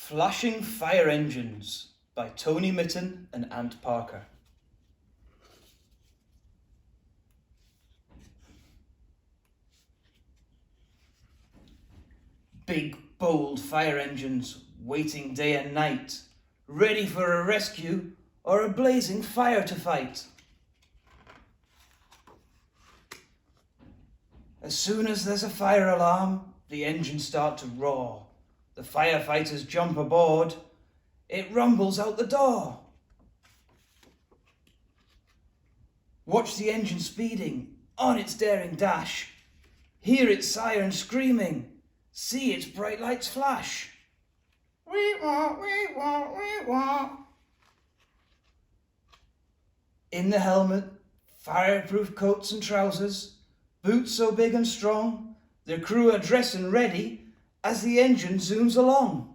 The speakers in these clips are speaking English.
Flashing Fire Engines by Tony Mitten and Ant Parker. Big, bold fire engines waiting day and night, ready for a rescue or a blazing fire to fight. As soon as there's a fire alarm, the engines start to roar. The firefighters jump aboard. It rumbles out the door. Watch the engine speeding on its daring dash. Hear its siren screaming. See its bright lights flash. Wee-wah, wee-wah, wee-wah. In the helmet, fireproof coats and trousers, boots so big and strong, the crew are dressed and ready as the engine zooms along.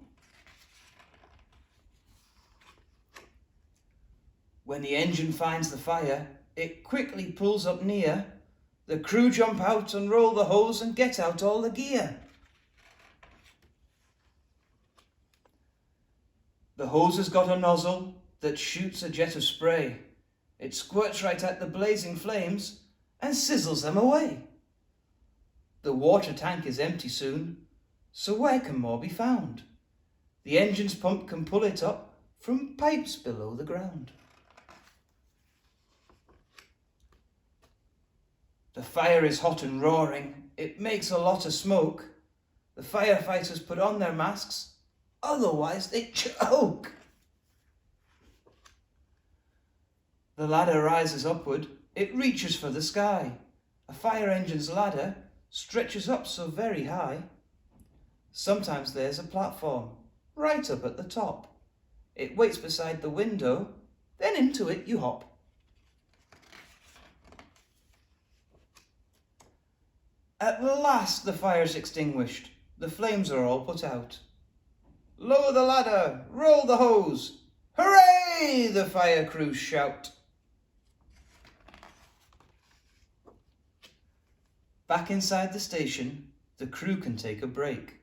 When the engine finds the fire, it quickly pulls up near. The crew jump out and roll the hose and get out all the gear. The hose has got a nozzle that shoots a jet of spray. It squirts right at the blazing flames and sizzles them away. The water tank is empty soon, so where can more be found? The engine's pump can pull it up from pipes below the ground. The fire is hot and roaring. It makes a lot of smoke. The firefighters put on their masks, otherwise they choke. The ladder rises upward. It reaches for the sky. A fire engine's ladder stretches up so very high. Sometimes there's a platform right up at the top. It waits beside the window, then into it you hop. At last the fire's extinguished. The flames are all put out. Lower the ladder, roll the hose. Hooray! The fire crews shout. Back inside the station, the crew can take a break.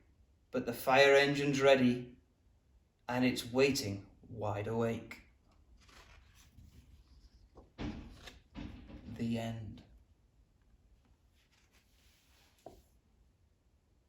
But the fire engine's ready, and it's waiting wide awake. The end.